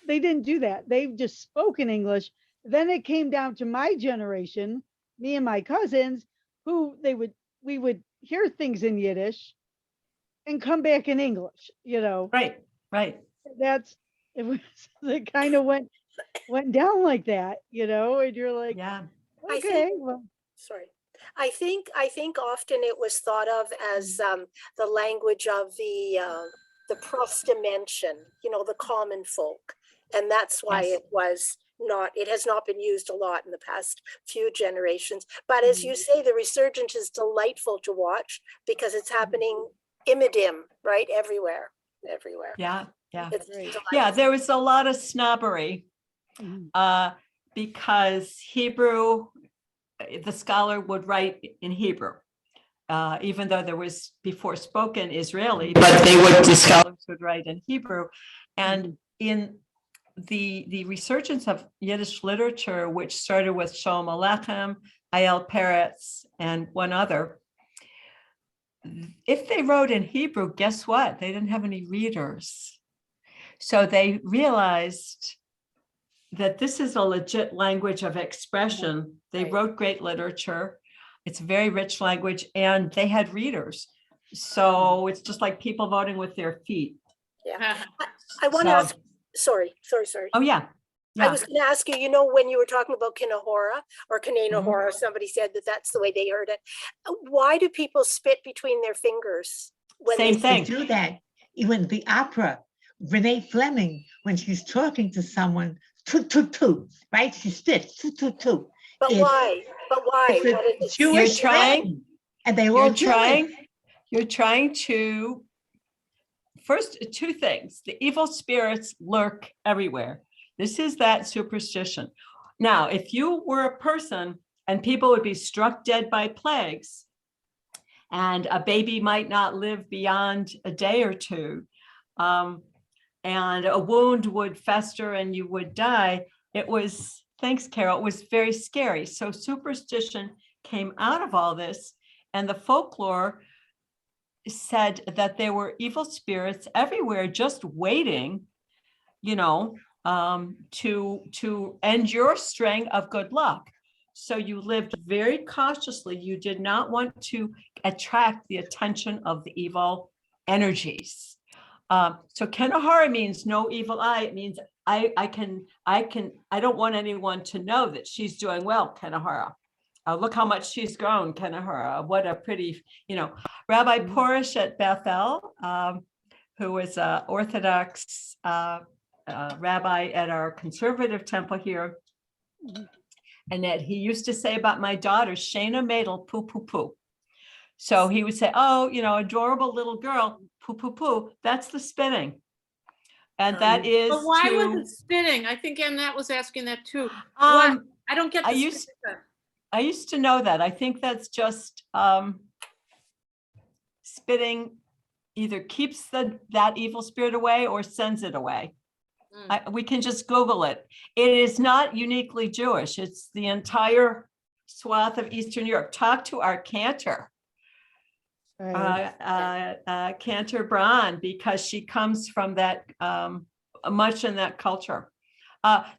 They didn't do that. They just spoke in English. Then it came down to my generation, me and my cousins, who we would hear things in Yiddish and come back in English, Right. It kind of went down like that, and you're like, yeah, okay. Sorry. I think often it was thought of as the language of the Prost dimension, the common folk. And that's why it was it has not been used a lot in the past few generations. But as you say, the resurgence is delightful to watch because it's happening imidim, right? Everywhere. Yeah. It's Great. Yeah, delightful. there was a lot of snobbery because Hebrew, the scholar would write in Hebrew, even though there was before spoken Israeli, but the scholars would write in Hebrew. And in the resurgence of Yiddish literature, which started with Shalom Aleichem, Ayel Peretz, and one other, if they wrote in Hebrew, guess what? They didn't have any readers. So they realized that this is a legit language of expression. They wrote great literature. It's a very rich language, and they had readers. So it's just like people voting with their feet. Yeah. I want to ask, sorry. Oh, yeah. I was going to ask you, when you were talking about Kinahora or Kananahora, somebody said that that's the way they heard it. Why do people spit between their fingers? When Same They thing. do that. Even the opera, Renee Fleming, when she's talking to someone, toot, toot, toot, right? She spits, toot, toot, toot. But why? It's a Jewish trying- thing, and they all do it. You're trying to, first, two things. The evil spirits lurk everywhere. This is that superstition. Now, if you were a person and people would be struck dead by plagues, and a baby might not live beyond a day or two, and a wound would fester and you would die, it was, thanks, Carol, it was very scary. So superstition came out of all this, and the folklore said that there were evil spirits everywhere just waiting, to end your string of good luck. So you lived very cautiously. You did not want to attract the attention of the evil energies. So Kanahara means no evil eye. It means I don't want anyone to know that she's doing well, Kanahara. Look how much she's grown, Kanahara. What a pretty, Rabbi Porish at Bethel, who was an Orthodox rabbi at our conservative temple here. And that he used to say about my daughter, Shana Madel, poo, poo, poo. So he would say, oh, adorable little girl, poo, poo, poo. That's the spinning. And that is. But why was it spinning? I think Annette was asking that too. I don't get the I used to know that. I think that's just spitting either keeps that evil spirit away or sends it away. We can just Google it. It is not uniquely Jewish. It's the entire swath of Eastern Europe. Talk to our cantor, Cantor Braun, because she comes from that, much in that culture.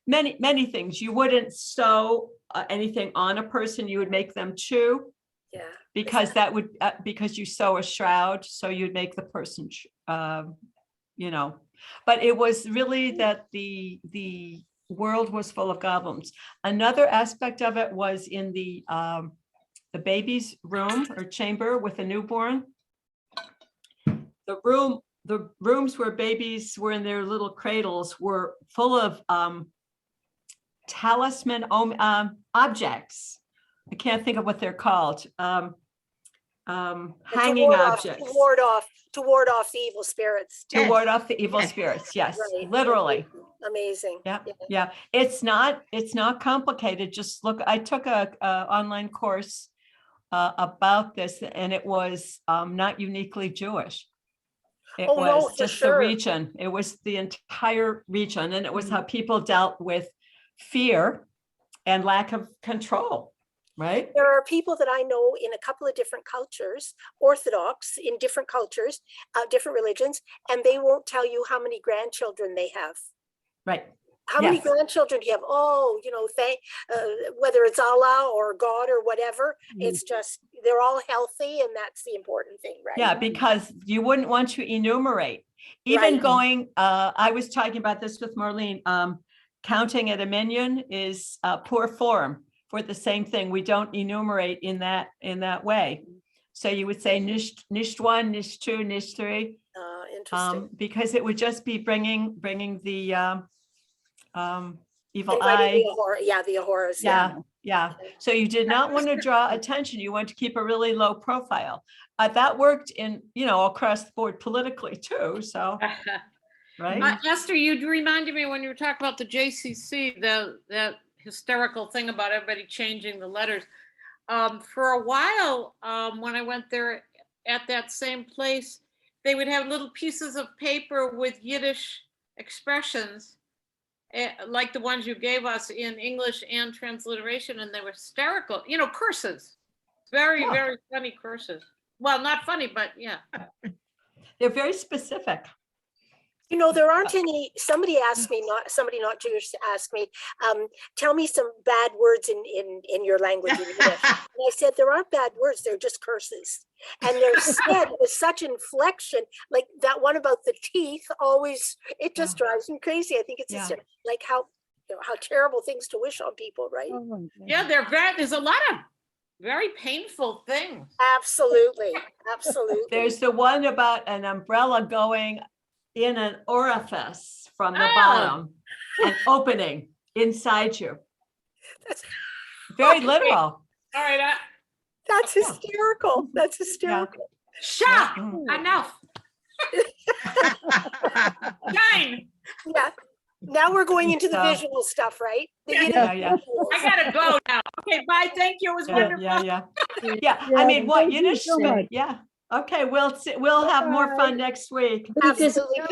Many things. You wouldn't sew anything on a person. You would make them chew. Yeah. Because that would, because you sew a shroud, so you'd make the person, But it was really that the world was full of goblins. Another aspect of it was in the baby's room or chamber with a newborn. The rooms where babies were in their little cradles were full of talisman objects. I can't think of what they're called. Hanging objects. To ward off the evil spirits. To ward off the evil spirits, yes, Right. literally. Amazing. Yeah. It's not complicated. Just look, I took a online course about this, and it was not uniquely Jewish. It was just the region. It was the entire region, and it was how people dealt with fear and lack of control. Right. There are people that I know in a couple of different cultures, Orthodox in different cultures, different religions, and they won't tell you how many grandchildren they have. Right. How many grandchildren do you have? Oh, whether it's Allah or God or whatever, it's just, they're all healthy, and that's the important thing, right? Yeah, because you wouldn't want to enumerate. Even going, I was talking about this with Marlene, counting at a minion is poor form. For the same thing, we don't enumerate in that way. So you would say nicht one, nicht two, nicht three. Interesting. Because it would just be bringing the evil Inviting eye. the Ahura, yeah, the Ahuras, Yeah, yeah. So you did not want to draw attention. You want to keep a really low profile. That worked in, across the board politically too. So, right? Esther, you reminded me when you were talking about the JCC, that hysterical thing about everybody changing the letters. For a while, when I went there at that same place, they would have little pieces of paper with Yiddish expressions, like the ones you gave us in English and transliteration, and they were hysterical. Curses, very, very funny curses. Well, not funny, but yeah. They're very specific. there aren't any, somebody not Jewish asked me, tell me some bad words in your language. In Yiddish. And I said, there aren't bad words, they're just curses. And they're said with such inflection, like that one about the teeth always, it just drives me crazy. I think it's like how terrible things to wish on people, right? Oh my God. Yeah, there's a lot of very painful things. Absolutely, absolutely. There's the one about an umbrella going in an orifice from the bottom and opening inside you. Very literal. All right. That's hysterical. That's hysterical. Shut enough. Nine. Yeah. Now we're going into the visual stuff, right? I gotta go now. Okay, bye. Thank you. It was wonderful. Yeah. I mean, what Thank you Yiddish? so much. Yeah. Okay, we'll have more fun next week. Absolutely. Thank